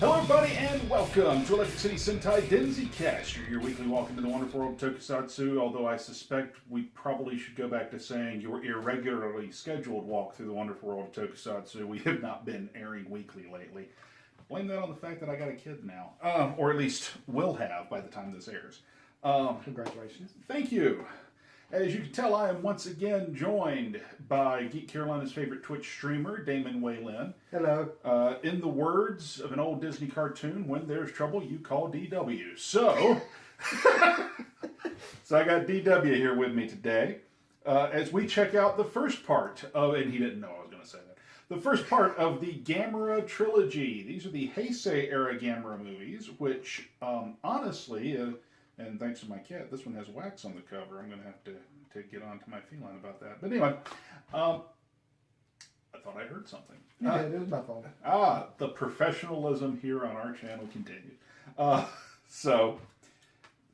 Hello everybody and welcome to Electric City Sentai Denzicaster, your weekly walk into the wonderful world of Tokusatsu, although I suspect we probably should go back to saying your irregularly scheduled walk through the wonderful world of Tokusatsu. We have not been airing weekly lately. Blame that on the fact that I got a kid now, or at least will have by the time this airs. Congratulations. Thank you. As you can tell, I am once again joined by Geek Carolina's favorite Twitch streamer, Daman Weylin. Hello. In the words of an old Disney cartoon, when there's trouble, you call DW. So I got DW here with me today as we check out the first part of, and he didn't know I was going to say that, the first part of the Gamera Trilogy. These are the Heisei era Gamera movies, which honestly, and thanks to my cat, this one has wax on the cover. I'm going to have to get on to my feline about that. But anyway, I thought I heard something. Yeah, it was my fault. The professionalism here on our channel continued. So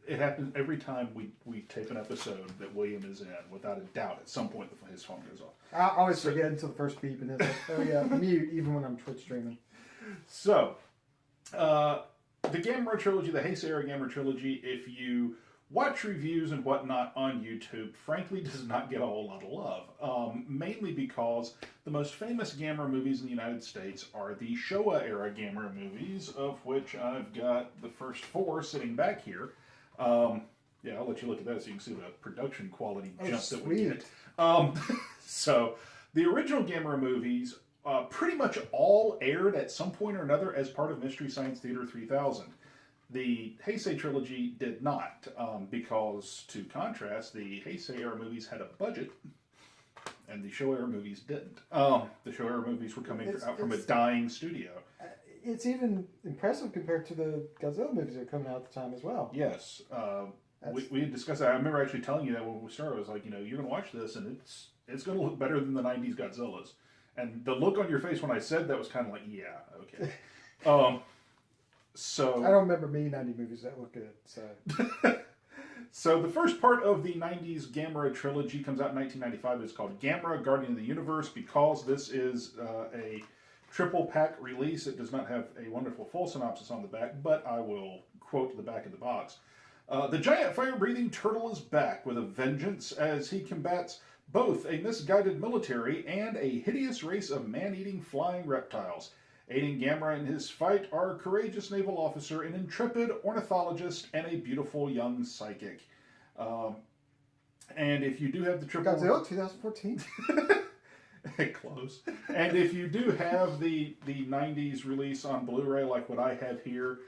it happens every time we tape an episode that William is in. Without a doubt, at some point his phone goes off. I always forget until the first beep, and it's like, oh yeah, mute even when I'm Twitch streaming. So, the Gamera Trilogy, the Heisei era Gamera Trilogy, if you watch reviews and whatnot on YouTube, frankly does not get a whole lot of love. Mainly because the most famous Gamera movies in the United States are the Showa era Gamera movies, of which I've got the first 4 sitting back here. Yeah, I'll let you look at that so you can see the production quality jump that we get. So, the original Gamera movies pretty much all aired at some point or another as part of Mystery Science Theater 3000. The Heisei trilogy did not, because, to contrast, the Heisei era movies had a budget, and the Showa era movies didn't. The Showa era movies were coming out from a dying studio. It's even impressive compared to the Godzilla movies that were coming out at the time as well. Yes. We had discussed that. I remember actually telling you that when we started. I was like, you're going to watch this, and it's going to look better than the 90s Godzillas. And the look on your face when I said that was kind of like, yeah, okay. So I don't remember many 90 movies that look good. So, so the first part of the 90s Gamera trilogy comes out in 1995. It's called Gamera Guardian of the Universe. Because this is a triple pack release, it does not have a wonderful full synopsis on the back, but I will quote the back of the box. The giant fire-breathing turtle is back with a vengeance as he combats both a misguided military and a hideous race of man-eating flying reptiles. Aiding Gamera in his fight are a courageous naval officer, an intrepid ornithologist, and a beautiful young psychic. And if you do have the triple... Godzilla 2014. Close. And if you do have the 90s release on Blu-ray like what I have here,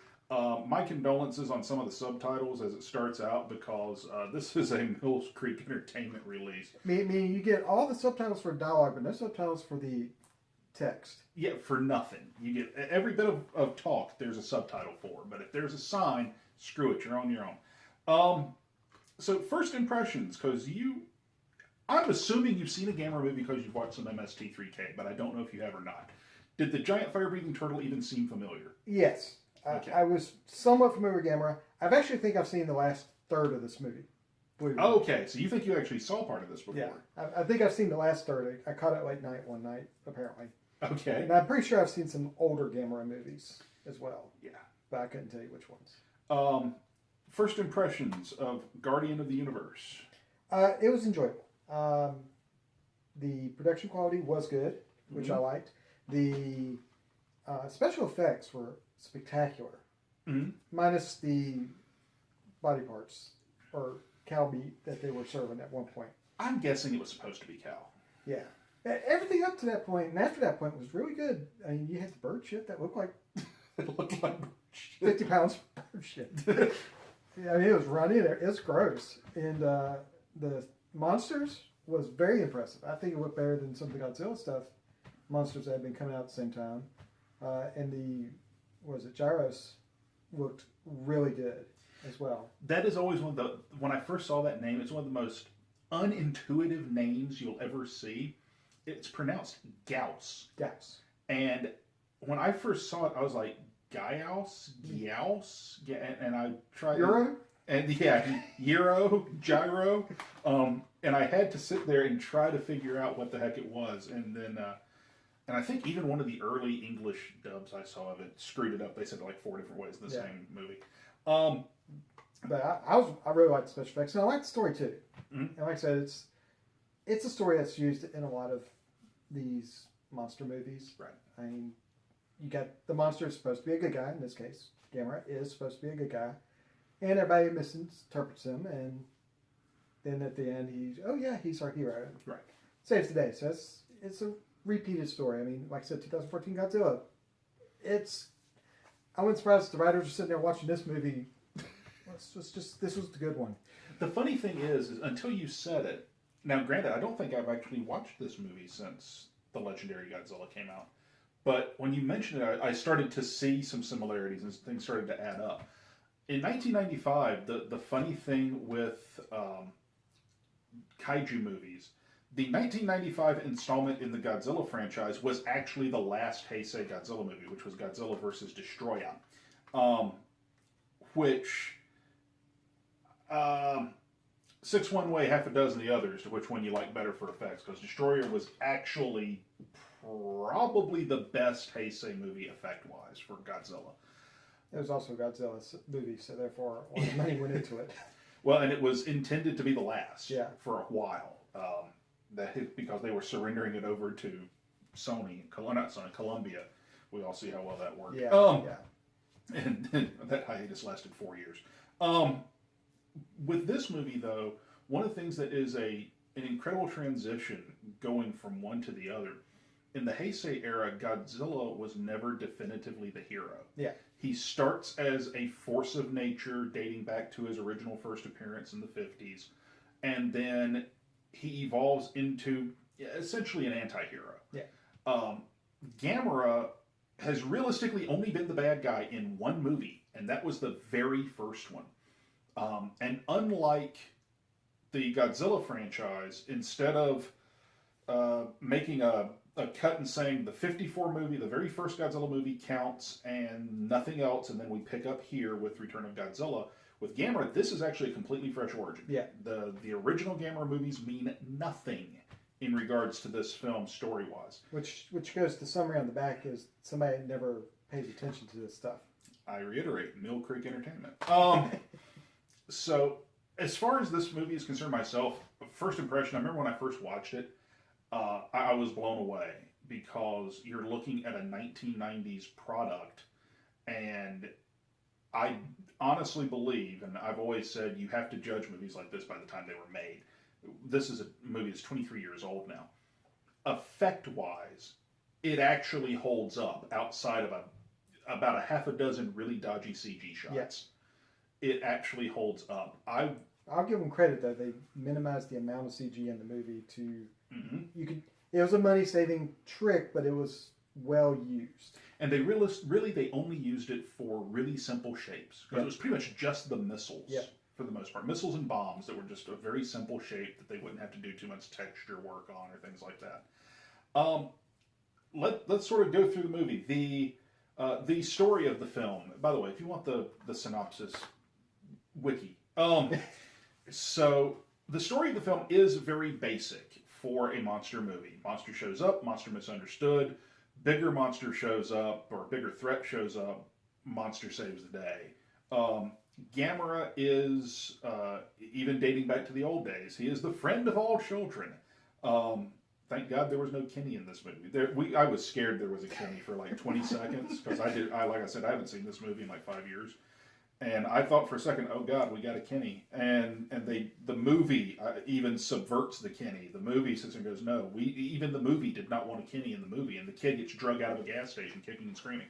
my condolences on some of the subtitles as it starts out, because this is a Mills Creek Entertainment release. Meaning you get all the subtitles for dialogue, but no subtitles for the text. Yeah, for nothing. You get every bit of talk there's a subtitle for, but if there's a sign, screw it, you're on your own. So first impressions, because I'm assuming you've seen a Gamera movie because you've watched some MST3K, but I don't know if you have or not. Did the giant fire-breathing turtle even seem familiar? Yes. Okay. I was somewhat familiar with Gamera. I think I've seen the last third of this movie. Okay, so you think you actually saw part of this before? Yeah, I think I've seen the last third. I caught it late night one night, apparently. Okay. And I'm pretty sure I've seen some older Gamera movies as well. Yeah. But I couldn't tell you which ones. First impressions of Guardian of the Universe. It was enjoyable. The production quality was good, which I liked. The special effects were spectacular. Minus the body parts or cow meat that they were serving at one point. I'm guessing it was supposed to be cow. Yeah. Everything up to that point and after that point was really good. I mean, you had the bird shit that looked like It looked like 50 pounds of bird shit. Yeah, I mean, it was runny. It's gross. And the monsters was very impressive. I think it looked better than some of the Godzilla stuff. Monsters that had been coming out at the same time. And the, Gyros looked really good as well. That is always one of the, when I first saw that name, it's one of the most unintuitive names you'll ever see. It's pronounced Gauss. Gauss. And when I first saw it, I was like, Gauss? And I tried... Euro? And yeah, Euro, Gyro. And I had to sit there and try to figure out what the heck it was. And then And I think even one of the early English dubs I saw of it screwed it up. They said it like 4 different ways in the same movie. But I really like the special effects, and I like the story too. Mm-hmm. And like I said, it's a story that's used in a lot of these monster movies. Right. I mean, you got the monster is supposed to be a good guy. In this case, Gamera is supposed to be a good guy, and everybody misinterprets him. And then at the end, he's our hero. Right. Saves the day. So it's a repeated story. I mean, like I said, 2014 Godzilla. I wasn't surprised the writers are sitting there watching this movie. This was the good one. The funny thing is until you said it. Now, granted, I don't think I've actually watched this movie since the legendary Godzilla came out. But when you mentioned it, I started to see some similarities and things started to add up. In 1995, the funny thing with kaiju movies, the 1995 installment in the Godzilla franchise was actually the last Heisei Godzilla movie, which was Godzilla vs. Destroyer. Which... 6 one way, half a dozen the others, to which one you like better for effects, because Destroyer was actually probably the best Heisei movie effect-wise for Godzilla. It was also a Godzilla movie, so therefore a lot of money went into it. Well, and it was intended to be the last for a while, because they were surrendering it over to Columbia. We all see how well that worked. And that hiatus lasted 4 years. With this movie, though, one of the things that is an incredible transition going from one to the other, in the Heisei era, Godzilla was never definitively the hero. Yeah. He starts as a force of nature dating back to his original first appearance in the 50s, and then he evolves into essentially an anti-hero. Yeah. Gamera has realistically only been the bad guy in one movie, and that was the very first one. And unlike the Godzilla franchise, instead of making a cut and saying the 54 movie, the very first Godzilla movie counts and nothing else, and then we pick up here with Return of Godzilla, with Gamera, this is actually a completely fresh origin. Yeah. The original Gamera movies mean nothing in regards to this film story-wise. Which goes to summary on the back is somebody never pays attention to this stuff. I reiterate, Mill Creek Entertainment. So, as far as this movie is concerned myself, first impression, I remember when I first watched it, I was blown away because you're looking at a 1990s product, and I honestly believe, and I've always said, you have to judge movies like this by the time they were made. This is a movie that's 23 years old now. Effect-wise, it actually holds up outside of about a half a dozen really dodgy CG shots. Yes. It actually holds up. I'll give them credit though; they minimized the amount of CG in the movie to It was a money-saving trick, but it was well used. And they they only used it for really simple shapes because it was pretty much just the missiles for the most part, missiles and bombs that were just a very simple shape that they wouldn't have to do too much texture work on or things like that. Let's sort of go through the movie. The story of the film. By the way, if you want the synopsis. Wiki. So the story of the film is very basic for a monster movie. Monster shows up, monster misunderstood, bigger monster shows up, or bigger threat shows up, monster saves the day. Gamera is, even dating back to the old days, he is the friend of all children. Thank God there was no Kenny in this movie. I was scared there was a Kenny for like 20 seconds, because like I said, I haven't seen this movie in like 5 years. And I thought for a second, oh God, we got a Kenny. And the movie even subverts the Kenny. The movie sits and goes, no, even the movie did not want a Kenny in the movie. And the kid gets drug out of a gas station kicking and screaming.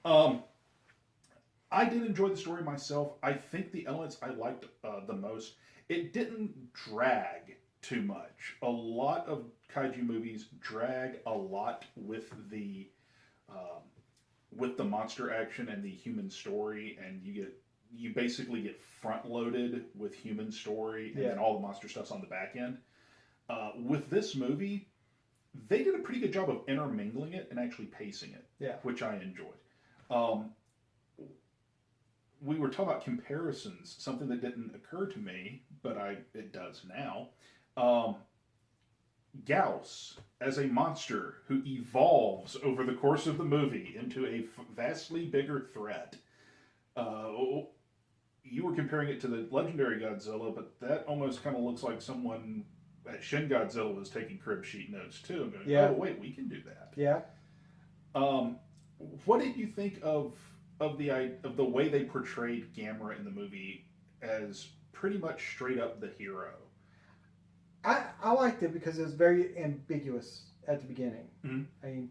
I did enjoy the story myself. I think the elements I liked the most, it didn't drag too much. A lot of kaiju movies drag a lot with the monster action and the human story, and you basically get front-loaded with human story, and then all the monster stuff's on the back end. With this movie, they did a pretty good job of intermingling it and actually pacing it, which I enjoyed. We were talking about comparisons, something that didn't occur to me, but it does now. Gauss as a monster who evolves over the course of the movie into a vastly bigger threat. You were comparing it to the legendary Godzilla, but that almost kind of looks like someone at Shin Godzilla was taking crib sheet notes too, and going, Yeah. "Oh wait, we can do that." Yeah. What did you think of the way they portrayed Gamera in the movie as pretty much straight up the hero? I liked it because it was very ambiguous at the beginning. Mm-hmm. I mean,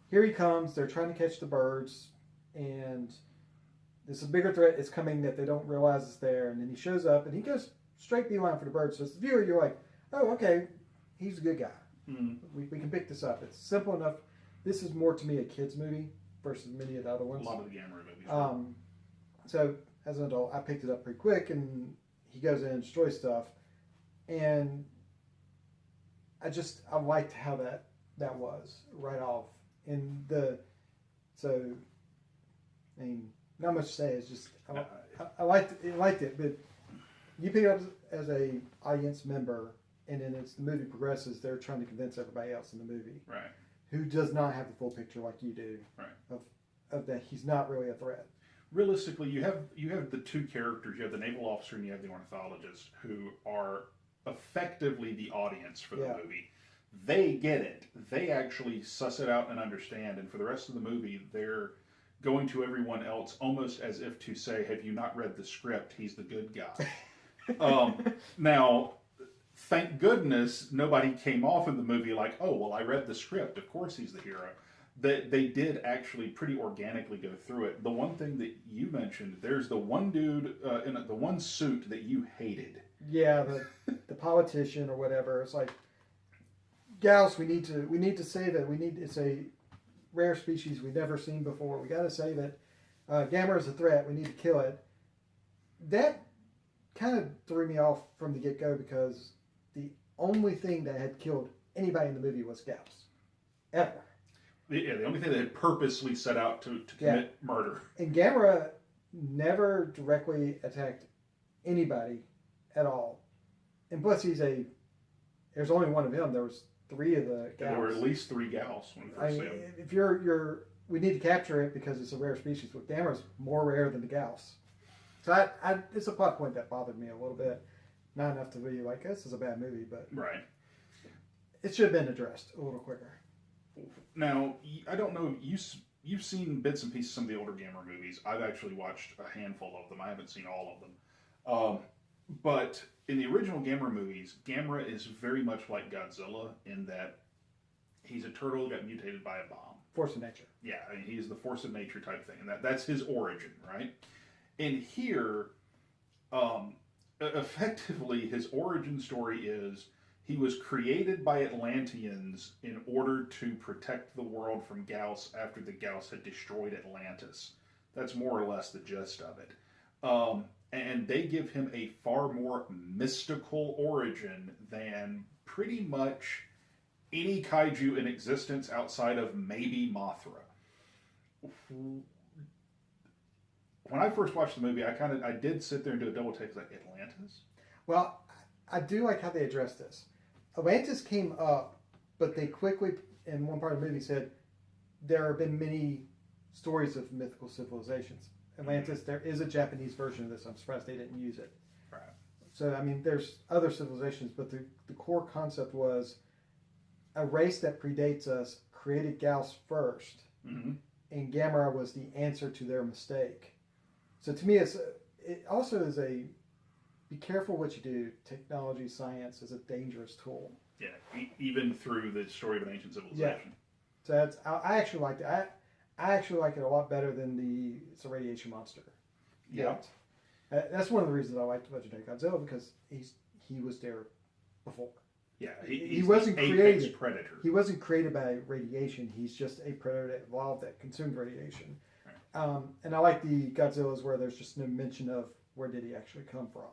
here he comes. They're trying to catch the birds, and there's a bigger threat is coming that they don't realize is there. And then he shows up, and he goes straight beeline for the birds. So as the viewer, you're like, oh, okay, he's a good guy. Mm-hmm. We can pick this up. It's simple enough. This is more to me a kid's movie versus many of the other ones. A lot of the Gamera movies. So as an adult, I picked it up pretty quick, and he goes in and destroys stuff, and I liked how that was right off. And so I mean, not much to say. It's just I liked it, but you pick it up as a audience member, and then as the movie progresses, they're trying to convince everybody else in the movie, right, who does not have the full picture like you do, right, of that he's not really a threat. Realistically, you have the two characters. You have the naval officer and you have the ornithologist, who are effectively the audience for the movie. They get it. They actually suss it out and understand. And for the rest of the movie, they're going to everyone else almost as if to say, "Have you not read the script? He's the good guy." Now, thank goodness nobody came off in the movie like, "Oh, well, I read the script. Of course he's the hero." They did actually pretty organically go through it. The one thing that you mentioned, there's the one dude in the one suit that you hated. Yeah, the politician or whatever. It's like, Gauss, we need to save it. It's a rare species we've never seen before. We got to save it. Gamera is a threat. We need to kill it. That kind of threw me off from the get-go because the only thing that had killed anybody in the movie was Gauss. Ever. Yeah, the only thing that had purposely set out to commit murder. And Gamera never directly attacked anybody at all. And plus, there's only one of him. There was 3 of the Gauss. There were at least 3 Gauss when we first see him. If we need to capture it because it's a rare species. But Gamera's more rare than the Gauss. So it's a plot point that bothered me a little bit. Not enough to be like, this is a bad movie, but right. It should have been addressed a little quicker. Now, I don't know, you've seen bits and pieces of some of the older Gamera movies. I've actually watched a handful of them. I haven't seen all of them. But in the original Gamera movies, Gamera is very much like Godzilla in that he's a turtle who got mutated by a bomb. Force of nature. Yeah, I mean, he's the force of nature type thing, and that's his origin, right? And here, effectively, his origin story is he was created by Atlanteans in order to protect the world from Gauss after the Gauss had destroyed Atlantis. That's more or less the gist of it. And they give him a far more mystical origin than pretty much any kaiju in existence outside of maybe Mothra. When I first watched the movie, I did sit there and do a double take, like, Atlantis? Well, I do like how they addressed this. Atlantis came up, but they quickly, in one part of the movie, said there have been many stories of mythical civilizations. Atlantis, there is a Japanese version of this. I'm surprised they didn't use it. Right. So, I mean, there's other civilizations, but the core concept was a race that predates us created Gauss first, and Gamera was the answer to their mistake. So to me, it also is be careful what you do. Technology, science is a dangerous tool. Yeah, even through the story of an ancient civilization. Yeah. So I actually liked it. I actually like it a lot better than it's a radiation monster. Yeah. That's one of the reasons I liked Legendary Godzilla, because he was there before. Yeah, he wasn't created. Predator. He wasn't created by radiation. He's just a predator that evolved that consumed radiation. Right. And I like the Godzillas where there's just no mention of where did he actually come from.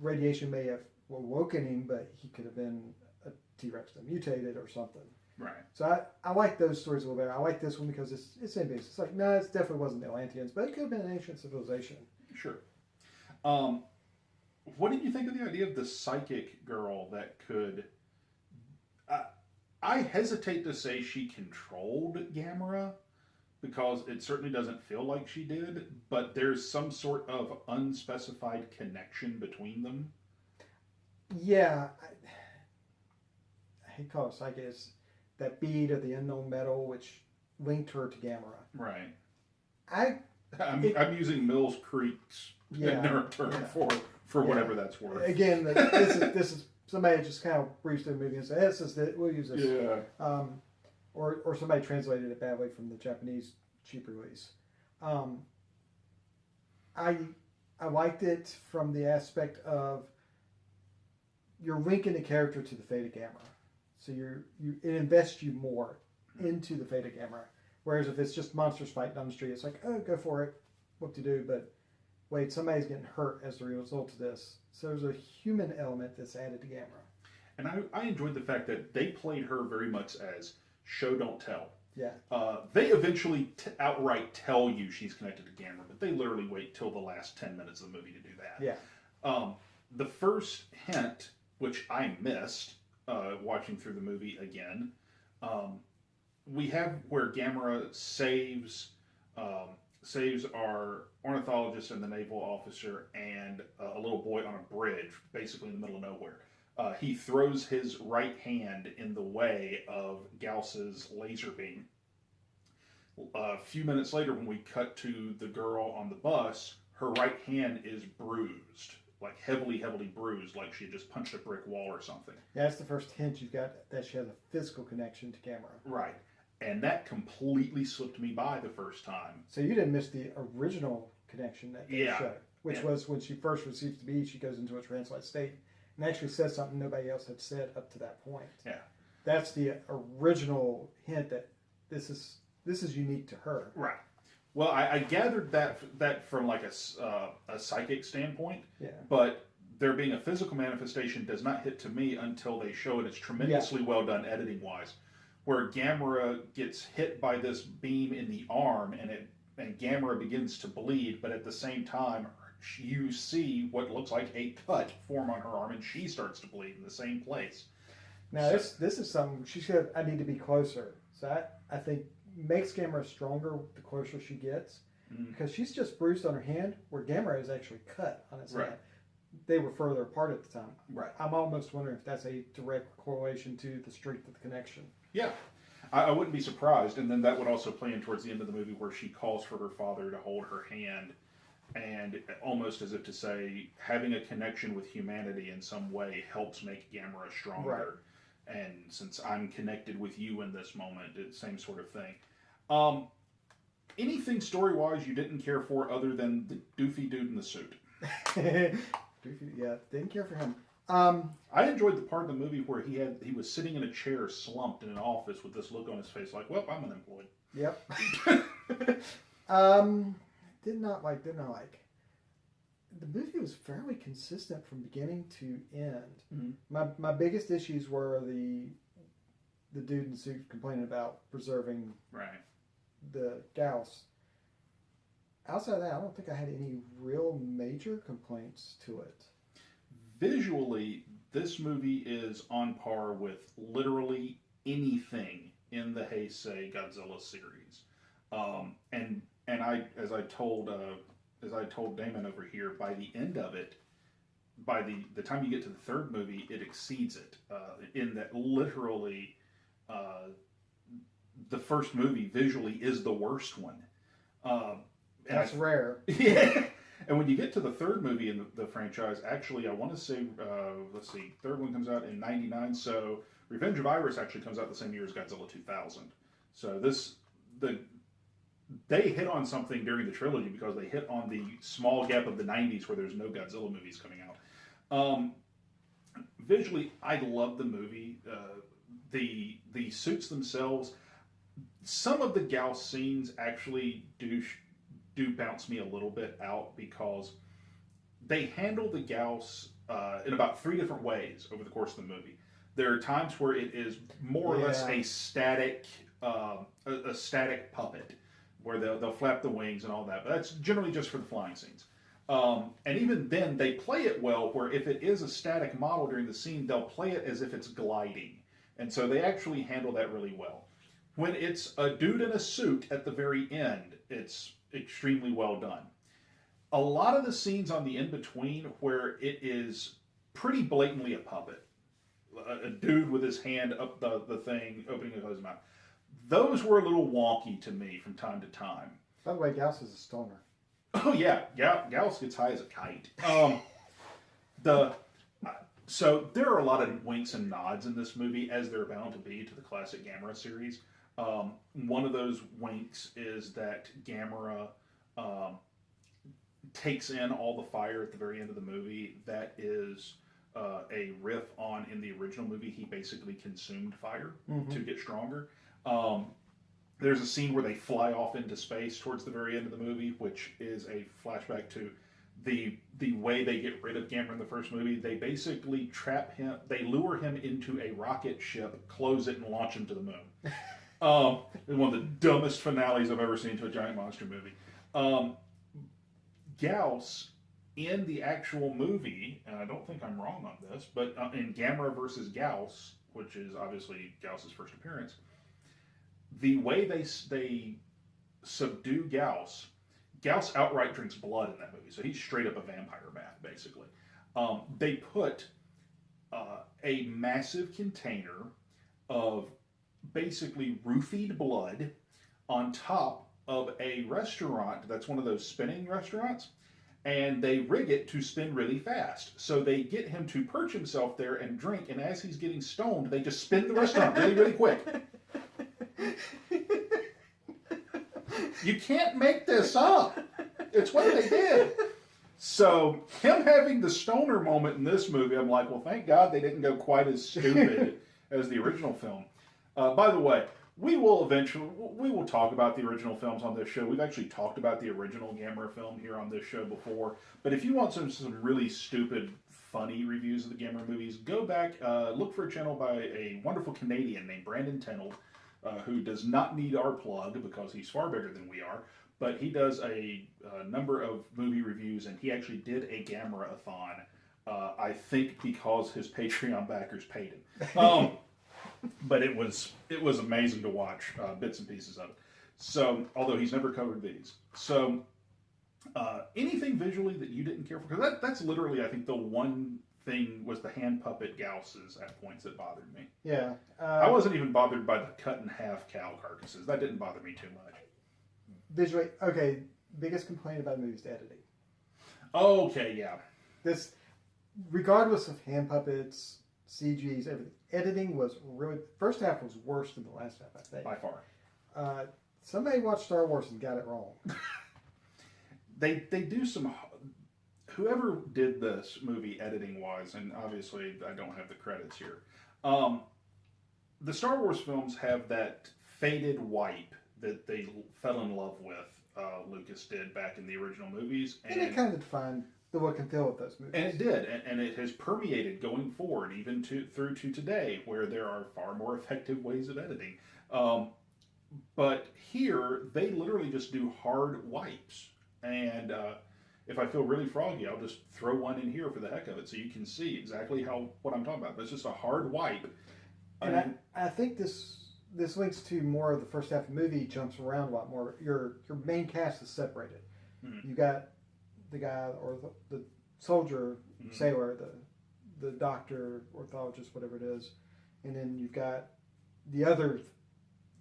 Radiation may have awoken him, but he could have been a T-Rex that mutated or something. Right. So I like those stories a little better. I like this one because it's ambiguous. It's like, no, it definitely wasn't the Atlanteans, but it could have been an ancient civilization. Sure. What did you think of the idea of the psychic girl that could I hesitate to say she controlled Gamera because it certainly doesn't feel like she did, but there's some sort of unspecified connection between them. Yeah, I hate to call it psychic. It's that bead of the unknown metal which linked her to Gamera. Right. I'm using Mills Creek's term for whatever that's worth. Again, this is somebody just kind of briefs through the movie and says, "This is we'll use this." Yeah. Or somebody translated it badly from the Japanese cheap release. I liked it from the aspect of you're linking the character to the fate of Gamera, so it invests you more into the fate of Gamera. Whereas if it's just monsters fighting on the street, it's like, oh, go for it, what to do. But wait, somebody's getting hurt as a result of this. So there's a human element that's added to Gamera. And I enjoyed the fact that they played her very much as show don't tell. Yeah. They eventually outright tell you she's connected to Gamera, but they literally wait till the last 10 minutes of the movie to do that. Yeah. The first hint, which I missed watching through the movie again, we have where Gamera saves our ornithologist and the naval officer and a little boy on a bridge, basically in the middle of nowhere. He throws his right hand in the way of Gauss's laser beam. A few minutes later, when we cut to the girl on the bus, her right hand is bruised, like heavily, heavily bruised, like she had just punched a brick wall or something. Yeah, that's the first hint you've got that she has a physical connection to Gamera. Right. And that completely slipped me by the first time. So you didn't miss the original connection that they showed, which was when she first receives the bead, she goes into a trance-like state and actually says something nobody else had said up to that point. Yeah. That's the original hint that this is unique to her. Right. Well, I gathered that from like a psychic standpoint. Yeah. But there being a physical manifestation does not hit to me until they show it. It's tremendously well done editing-wise. Where Gamera gets hit by this beam in the arm and Gamera begins to bleed, but at the same time you see what looks like a cut form on her arm and she starts to bleed in the same place. Now this is something she said, I need to be closer. So I think makes Gamera stronger the closer she gets, because she's just bruised on her hand where Gamera is actually cut on his hand. They were further apart at the time. Right. I'm almost wondering if that's a direct correlation to the strength of the connection. Yeah. I wouldn't be surprised. And then that would also play in towards the end of the movie where she calls for her father to hold her hand. And almost as if to say, having a connection with humanity in some way helps make Gamera stronger. Right. And since I'm connected with you in this moment, it's the same sort of thing. Anything story-wise you didn't care for other than the doofy dude in the suit? Yeah, didn't care for him. I enjoyed the part of the movie where he was sitting in a chair slumped in an office with this look on his face like, well, I'm unemployed. Yep. Did not like. The movie was fairly consistent from beginning to end. Mm-hmm. My biggest issues were the dude in the suit complaining about preserving the Gauss. Outside of that, I don't think I had any real major complaints to it. Visually, this movie is on par with literally anything in the Heisei Godzilla series. And I, as I told Daman over here, by the end of it, by the time you get to the third movie, it exceeds it. In that literally, the first movie visually is the worst one. That's rare. Yeah. And when you get to the third movie in the franchise, actually, I want to say, let's see, third one comes out in '99, so Revenge of Iris actually comes out the same year as Godzilla 2000. So they hit on something during the trilogy because they hit on the small gap of the '90s where there's no Godzilla movies coming out. Visually, I love the movie. The suits themselves, some of the Gauss scenes actually do bounce me a little bit out because they handle the Gauss in about 3 different ways over the course of the movie. There are times where it is more or less a static puppet where they'll flap the wings and all that, but that's generally just for the flying scenes. And even then, they play it well where if it is a static model during the scene, they'll play it as if it's gliding. And so they actually handle that really well. When it's a dude in a suit at the very end, it's extremely well done. A lot of the scenes on the in-between where it is pretty blatantly a puppet, a dude with his hand up the thing, opening and closing his mouth, those were a little wonky to me from time to time. By the way, Gauss is a stoner. Oh yeah, Gauss gets high as a kite. So there are a lot of winks and nods in this movie, as there are bound to be to the classic Gamera series. One of those winks is that Gamera takes in all the fire at the very end of the movie. That is a riff on, in the original movie, he basically consumed fire to get stronger. There's a scene where they fly off into space towards the very end of the movie, which is a flashback to the way they get rid of Gamera in the first movie. They basically trap him, they lure him into a rocket ship, close it, and launch him to the moon. It's one of the dumbest finales I've ever seen to a giant monster movie. Gauss, in the actual movie, and I don't think I'm wrong on this, but in Gamera versus Gauss, which is obviously Gauss's first appearance, the way they subdue Gauss outright drinks blood in that movie, so he's straight up a vampire bat, basically. They put a massive container of basically roofied blood on top of a restaurant that's one of those spinning restaurants, and they rig it to spin really fast. So they get him to perch himself there and drink, and as he's getting stoned, they just spin the restaurant really, really quick. You can't make this up. It's what they did. So him having the stoner moment in this movie, I'm like, well, thank God they didn't go quite as stupid as the original film. By the way, we will talk about the original films on this show. We've actually talked about the original Gamera film here on this show before. But if you want some really stupid, funny reviews of the Gamera movies, go back, look for a channel by a wonderful Canadian named Brandon Tenold, who does not need our plug because he's far bigger than we are. But he does a number of movie reviews, and he actually did a Gamera-a-thon, I think because his Patreon backers paid him. But it was amazing to watch bits and pieces of it. So, although he's never covered these. So, anything visually that you didn't care for? Because that's literally, I think, the one thing was the hand puppet Gausses at points that bothered me. Yeah. I wasn't even bothered by the cut in half cow carcasses. That didn't bother me too much. Visually, okay, biggest complaint about the movie is the editing. Okay, yeah. This, regardless of hand puppets, CGs, everything, editing was really, first half was worse than the last half, I think. By far. Somebody watched Star Wars and got it wrong. They do some, whoever did this movie editing wise, and obviously I don't have the credits here, the Star Wars films have that faded wipe that they fell in love with, Lucas did back in the original movies. And it kind of defined the look and feel of those movies. And it did, and it has permeated going forward, even through to today, where there are far more effective ways of editing. But here, they literally just do hard wipes. And if I feel really froggy, I'll just throw one in here for the heck of it, so you can see exactly what I'm talking about. But it's just a hard wipe. And I think this links to more of the first half of the movie, jumps around a lot more. Your main cast is separated. Mm-hmm. You got the guy or the soldier, mm-hmm. sailor, the doctor, ornithologist, whatever it is, and then you've got the other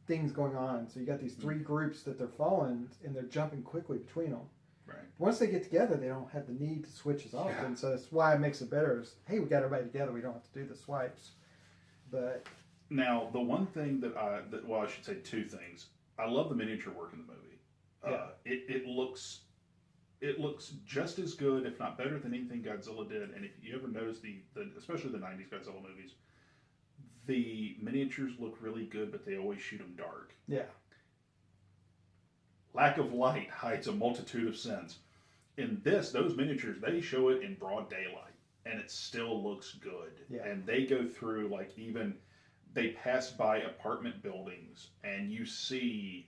things going on. So you got these three groups that they're following, and they're jumping quickly between them. Right. Once they get together, they don't have the need to switch as often. Yeah. So that's why it makes it better. Is, hey, we got everybody together. We don't have to do the swipes. But now the one thing I should say two things. I love the miniature work in the movie. Yeah. It looks just as good, if not better, than anything Godzilla did. And if you ever notice especially the 90s Godzilla movies, the miniatures look really good, but they always shoot them dark. Yeah. Lack of light hides a multitude of sins. In those miniatures, they show it in broad daylight, and it still looks good. Yeah. And they go through, they pass by apartment buildings, and you see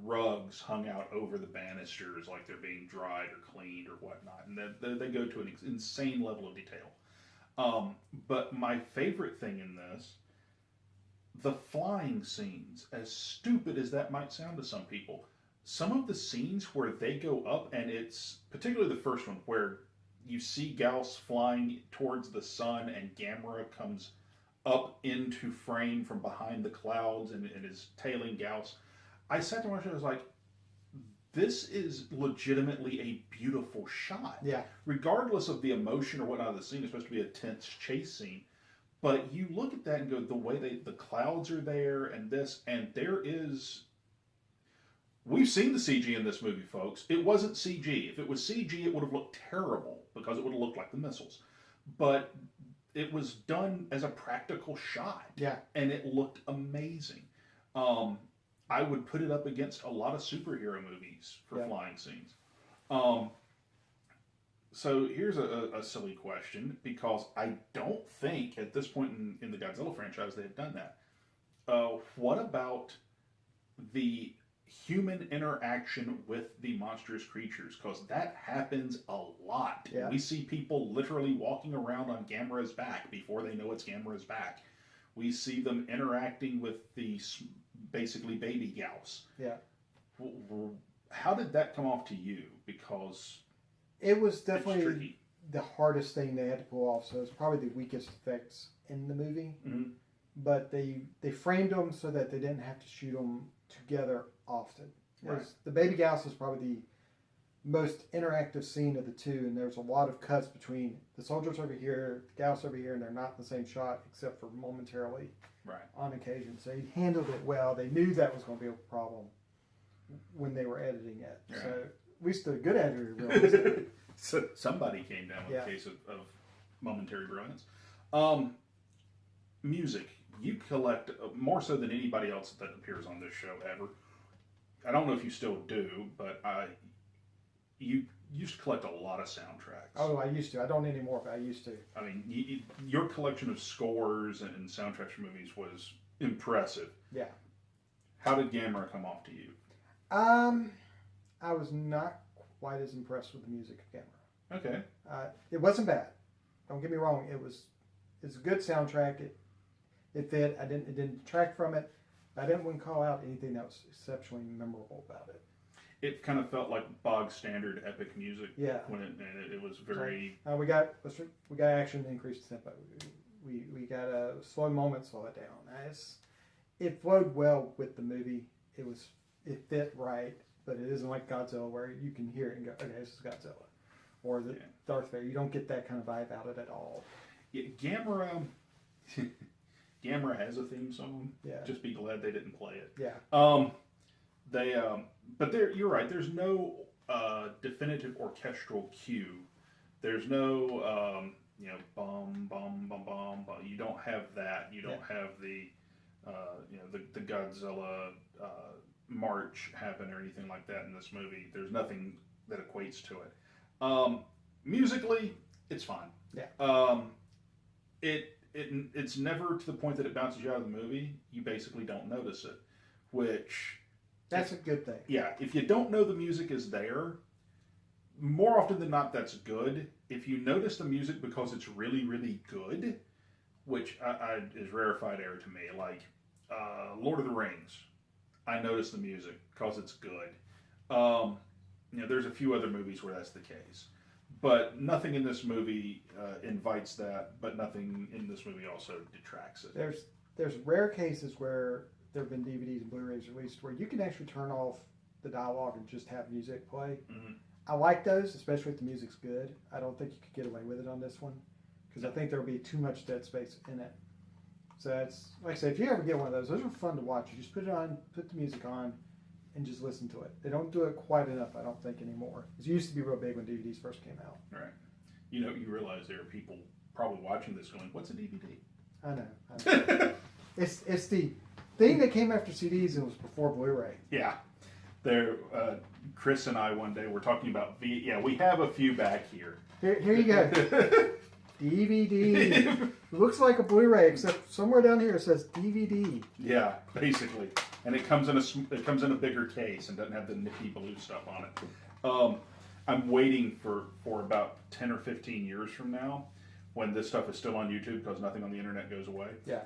rugs hung out over the banisters like they're being dried or cleaned or whatnot. And they go to an insane level of detail. But my favorite thing in this the flying scenes, as stupid as that might sound to some people, some of the scenes where they go up, and it's particularly the first one where you see Gauss flying towards the sun and Gamera comes up into frame from behind the clouds and is tailing Gauss. I sat there and watched it, I was like, this is legitimately a beautiful shot. Yeah. Regardless of the emotion or whatnot of the scene, it's supposed to be a tense chase scene. But you look at that and go, the way the clouds are there and this, and there is... We've seen the CG in this movie, folks. It wasn't CG. If it was CG, it would have looked terrible because it would have looked like the missiles. But it was done as a practical shot. Yeah. And it looked amazing. I would put it up against a lot of superhero movies for flying scenes. So here's a silly question, because I don't think at this point in the Godzilla franchise they have done that. What about the human interaction with the monstrous creatures? Because that happens a lot. Yeah. We see people literally walking around on Gamera's back before they know it's Gamera's back. We see them interacting with the basically baby Gauss. Yeah. How did that come off to you? Because it was definitely the hardest thing they had to pull off. So it's probably the weakest effects in the movie. Mm-hmm. But they framed them so that they didn't have to shoot them together often. Right. The baby Gauss is probably the most interactive scene of the two, and there's a lot of cuts between the soldiers over here, the Gauss over here, and they're not in the same shot except for momentarily on occasion. So he handled it well. They knew that was going to be a problem when they were editing it. Right. So at least the good editor realized it. So somebody came down with a case of momentary brilliance. Music. You collect more so than anybody else that appears on this show ever. I don't know if you still do, but you used to collect a lot of soundtracks. Oh, I used to. I don't anymore, but I used to. I mean, your collection of scores and soundtracks for movies was impressive. Yeah. How did Gamera come off to you? I was not quite as impressed with the music of Gamera. Okay. It wasn't bad. Don't get me wrong. It's a good soundtrack. It fit. It didn't detract from it. I wouldn't call out anything that was exceptionally memorable about it. It kind of felt like bog standard epic music. Yeah. When it was very. We got action, increased tempo. We got a slow moment, slow it down. It flowed well with the movie. It fit right, but it isn't like Godzilla where you can hear it and go, okay, this is Godzilla, or the Darth Vader. You don't get that kind of vibe out of it at all. Yeah, Gamera has a theme song. Yeah. Just be glad they didn't play it. Yeah. But you're right. There's no definitive orchestral cue. There's no bum bum bum bum bum. You don't have that. You don't have the the Godzilla march happen or anything like that in this movie. There's nothing that equates to it. Musically, it's fine. Yeah. It's never to the point that it bounces you out of the movie. You basically don't notice it, which... That's a good thing. Yeah, if you don't know the music is there, more often than not, that's good. If you notice the music because it's really, really good, which is rarefied air to me, like Lord of the Rings, I notice the music because it's good. There's a few other movies where that's the case. But nothing in this movie invites that, but nothing in this movie also detracts it. There's rare cases where there have been DVDs and Blu-rays released where you can actually turn off the dialogue and just have music play. Mm-hmm. I like those, especially if the music's good. I don't think you could get away with it on this one because I think there will be too much dead space in it. So it's like I say, if you ever get one of those are fun to watch. You just put it on, put the music on, and just listen to it. They don't do it quite enough, I don't think, anymore. It used to be real big when DVDs first came out. Right. You realize there are people probably watching this going, what's a DVD? I know. It's the thing that came after CDs and was before Blu-ray. Yeah. Chris and I one day were talking about we have a few back here. Here you go. DVD. It looks like a Blu-ray, except somewhere down here it says DVD. Yeah, basically. And it comes in a bigger case and doesn't have the nifty blue stuff on it. I'm waiting for about 10 or 15 years from now when this stuff is still on YouTube because nothing on the internet goes away. Yeah.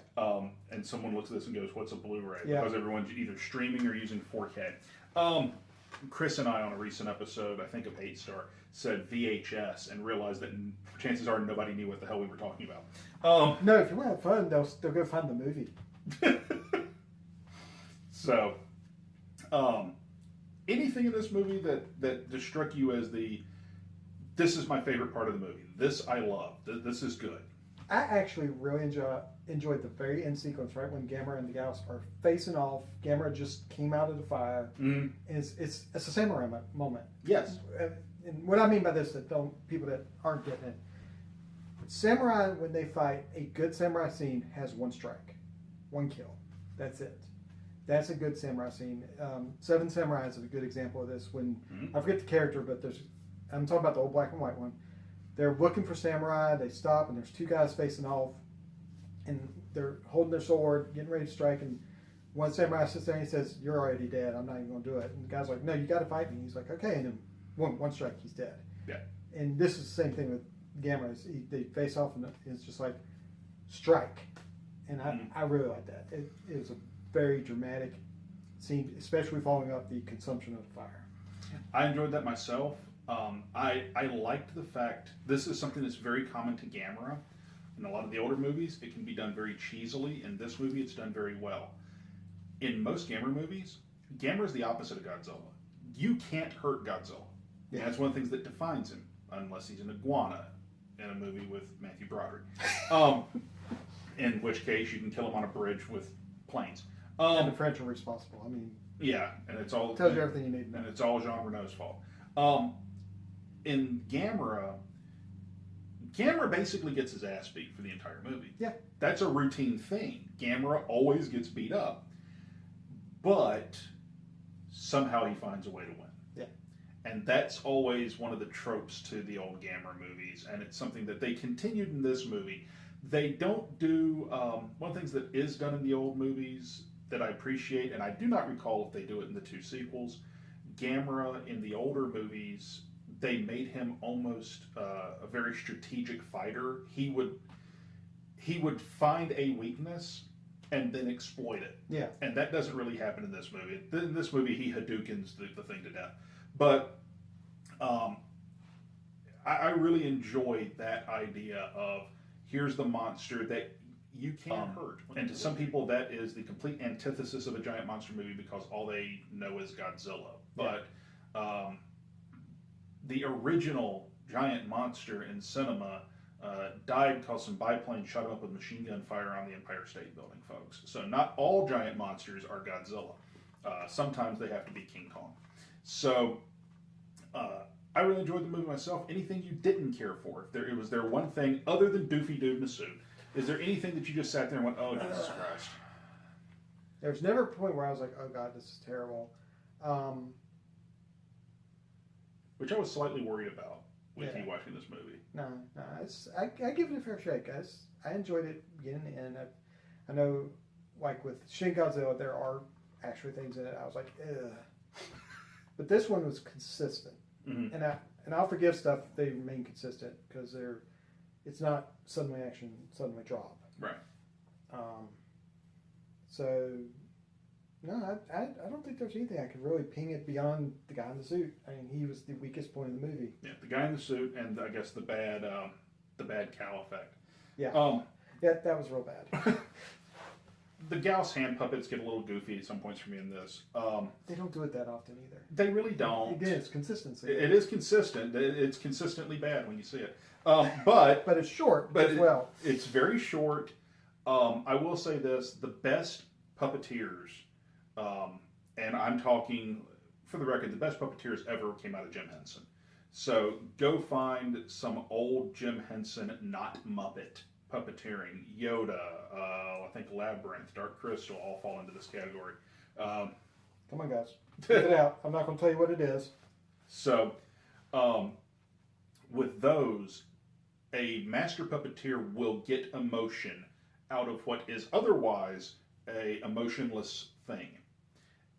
And someone looks at this and goes, "What's a Blu-ray?" Yeah. Because everyone's either streaming or using 4K. Chris and I on a recent episode, I think of 8 Star, said VHS and realized that chances are nobody knew what the hell we were talking about. No, if you want to have fun, they'll go find the movie. So, anything in this movie that just struck you as this is my favorite part of the movie. This I love. This is good. I actually really enjoyed the very end sequence, right when Gamera and the Gauss are facing off. Gamera just came out of the fire. And it's a samurai moment. Yes. And what I mean by this, people that aren't getting it, samurai, when they fight, a good samurai scene has one strike, one kill. That's it. That's a good samurai scene. Seven Samurai is a good example of this. When I forget the character, but I'm talking about the old black and white one. They're looking for samurai. They stop, and there's two guys facing off, and they're holding their sword, getting ready to strike. And one samurai sits there and he says, "You're already dead. I'm not even going to do it." And the guy's like, "No, you got to fight me." He's like, "Okay." And then one strike, he's dead. Yeah. And this is the same thing with Gamera. They face off, and it's just like strike. And I really like that. It is a very dramatic scene, especially following up the consumption of the fire. I enjoyed that myself. I liked the fact this is something that's very common to Gamera. In a lot of the older movies, it can be done very cheesily. In this movie, it's done very well. In most Gamera movies, Gamera is the opposite of Godzilla. You can't hurt Godzilla. Yeah. And that's one of the things that defines him, unless he's an iguana in a movie with Matthew Broderick. In which case, you can kill him on a bridge with planes. And the French are responsible. I mean, yeah, and it's all tells you everything you need to know. And it's all Jean Reno's fault. In Gamera basically gets his ass beat for the entire movie. Yeah, that's a routine thing. Gamera always gets beat up, but somehow he finds a way to win. Yeah, and that's always one of the tropes to the old Gamera movies, and it's something that they continued in this movie. They don't do one of the things that is done in the old movies that I appreciate, and I do not recall if they do it in the 2 sequels. Gamera in the older movies, they made him almost a very strategic fighter. He would find a weakness and then exploit it. Yeah, and that doesn't really happen in this movie. In this movie, he Hadoukens the thing to death. But I really enjoyed that idea of here's the monster that you can't hurt. And to some people, that is the complete antithesis of a giant monster movie because all they know is Godzilla. But the original giant monster in cinema died because some biplane shot him up with machine gun fire on the Empire State Building, folks. So not all giant monsters are Godzilla. Sometimes they have to be King Kong. So I really enjoyed the movie myself. Anything you didn't care for? If was there one thing other than Doofy Dude in a suit? Is there anything that you just sat there and went, "Oh, Jesus Christ"? There's never a point where I was like, "Oh God, this is terrible." Which I was slightly worried about with you watching this movie. No, I give it a fair shake, guys. I enjoyed it beginning to end. I know, like with Shin Godzilla, there are actually things in it I was like, ugh. But this one was consistent. Mm-hmm. And I'll forgive stuff if they remain consistent because it's not suddenly action, suddenly drop. Right. So, no, I don't think there's anything I could really ping it beyond the guy in the suit. I mean, he was the weakest point in the movie. Yeah, the guy in the suit and I guess the bad cow effect. Yeah. Yeah, that was real bad. The Gauss hand puppets get a little goofy at some points for me in this. They don't do it that often either. They really don't. Again, it's consistency. It is consistent. It's consistently bad when you see it. But it's short as well. It's very short. I will say this. The best puppeteers, and I'm talking, for the record, the best puppeteers ever came out of Jim Henson. So go find some old Jim Henson, not Muppet puppeteering. Yoda, I think Labyrinth, Dark Crystal all fall into this category. Come on, guys. Check it out. I'm not going to tell you what it is. So, with those, a master puppeteer will get emotion out of what is otherwise a emotionless thing.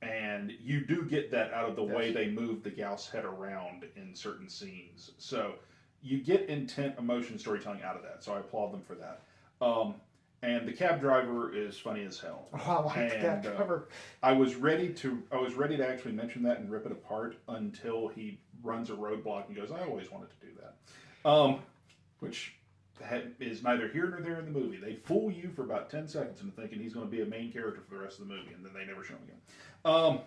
And you do get that out of the way they move the Gauss head around in certain scenes. So, you get intent, emotion, storytelling out of that. So I applaud them for that. And the cab driver is funny as hell. Oh, I like the cab driver. I was ready to actually mention that and rip it apart until he runs a roadblock and goes, "I always wanted to do that," which is neither here nor there in the movie. They fool you for about 10 seconds into thinking he's going to be a main character for the rest of the movie, and then they never show him again.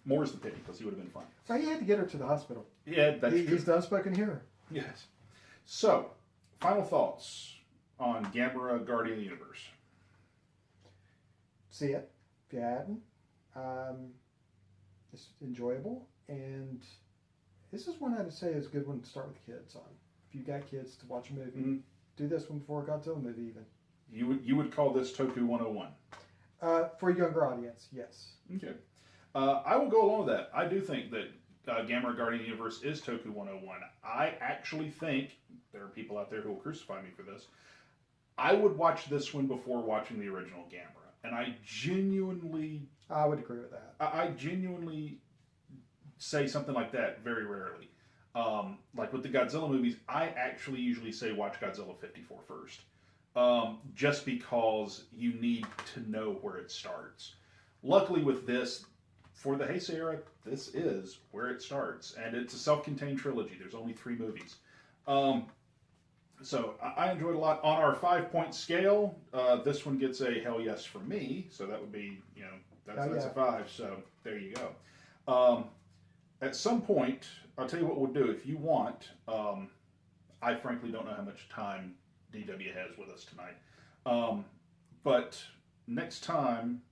More's the pity, because he would have been fun. So he had to get her to the hospital. Yeah, that's true. He's done spoken here. Yes. So, final thoughts on Gamera Guardian of the Universe. See it if you hadn't. It's enjoyable, and this is one I'd say is a good one to start with kids on. If you got kids to watch a movie, do this one before a Godzilla movie even. You would call this Toku 101? For a younger audience, yes. Okay. I will go along with that. I do think that Gamera Guardian of the Universe is Toku 101. I actually think, there are people out there who will crucify me for this, I would watch this one before watching the original Gamera. And I would agree with that. I genuinely say something like that very rarely. Like with the Godzilla movies, I actually usually say watch Godzilla 54 first. Just because you need to know where it starts. Luckily with this, for the Heisei era, this is where it starts. And it's a self-contained trilogy. There's only 3 movies. So I enjoyed it a lot. On our 5-point scale, this one gets a hell yes from me. So that would be, that's a 5. So there you go. At some point, I'll tell you what we'll do. If you want, I frankly don't know how much time DW has with us tonight. But next time,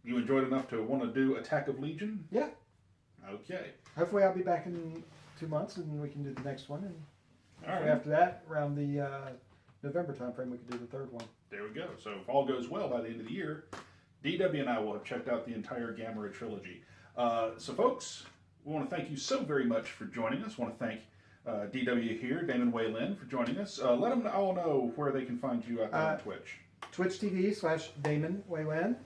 you enjoyed enough to want to do Attack of Legion? Yeah. Okay. Hopefully I'll be back in 2 months and we can do the next one. And all right. After that, around the November timeframe, we can do the 3rd one. There we go. So if all goes well by the end of the year, DW and I will have checked out the entire Gamera trilogy. So folks, we want to thank you so very much for joining us. I want to thank DW here, Daman Weylin, for joining us. Let them all know where they can find you out there on Twitch. Twitch TV/Daman Weylin.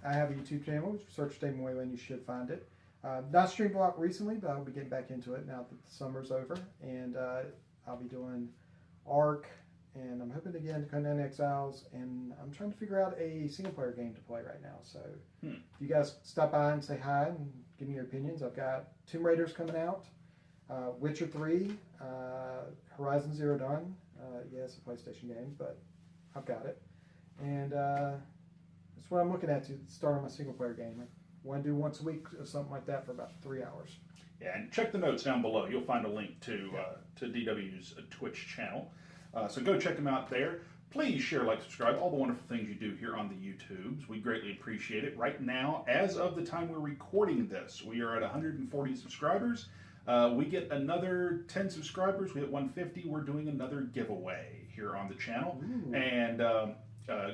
I have a YouTube channel. Search Daman Weylin, you should find it. Not streamed a lot recently, but I'll be getting back into it now that the summer's over. And I'll be doing Ark, and I'm hoping to get into Conan Exiles, and I'm trying to figure out a single-player game to play right now. So if you guys stop by and say hi and give me your opinions, I've got Tomb Raiders coming out, Witcher 3, Horizon Zero Dawn. Yeah, it's a PlayStation game, but I've got it. And that's what I'm looking at to start on my single-player game. I want to do once a week or something like that for about 3 hours. Yeah, and check the notes down below. You'll find a link to DW's Twitch channel. So go check them out there. Please share, like, subscribe, all the wonderful things you do here on the YouTubes. We greatly appreciate it. Right now, as of the time we're recording this, we are at 140 subscribers. We get another 10 subscribers. We hit 150. We're doing another giveaway here on the channel. Ooh. And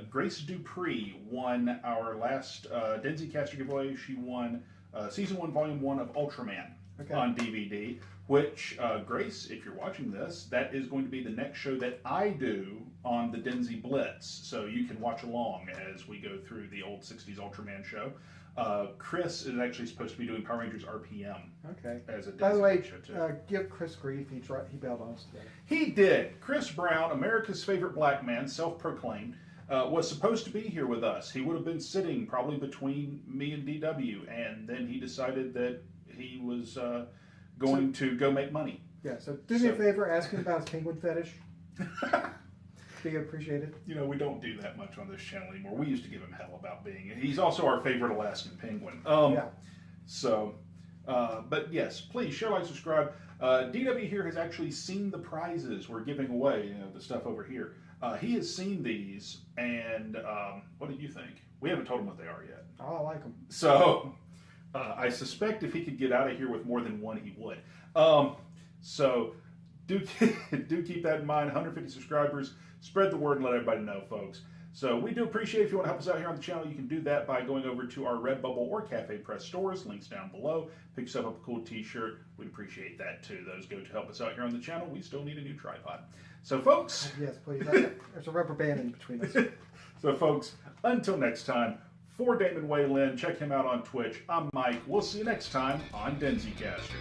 Grace Dupree won our last Denzicaster giveaway. She won Season 1, Volume 1 of Ultraman on DVD, which, Grace, if you're watching this, that is going to be the next show that I do on the Denzi Blitz. So you can watch along as we go through the old 60s Ultraman show. Chris is actually supposed to be doing Power Rangers RPM. Okay. As a Denzi By the way, show too. Give Chris grief. He bailed on us today. He did. Chris Brown, America's favorite black man, self-proclaimed, was supposed to be here with us. He would have been sitting probably between me and DW, and then he decided that he was going to go make money. Yeah, so do me a favor, ask him about his penguin fetish. Be appreciated. You know, we don't do that much on this channel anymore. We used to give him hell about being. He's also our favorite Alaskan penguin. Yeah. So, but yes, please share, like, subscribe. DW here has actually seen the prizes we're giving away, the stuff over here. He has seen these, and what did you think? We haven't told him what they are yet. Oh, I like them. So, I suspect if he could get out of here with more than one, he would. So, do keep that in mind. 150 subscribers. Spread the word and let everybody know, folks. So, we do appreciate if you want to help us out here on the channel. You can do that by going over to our Redbubble or Cafe Press stores. Links down below. Pick yourself up a cool t-shirt. We'd appreciate that, too. Those go to help us out here on the channel. We still need a new tripod. So, folks... Yes, please. There's a rubber band in between us. So, folks, until next time, for Daman Weylin, check him out on Twitch. I'm Mike. We'll see you next time on Denzicaster.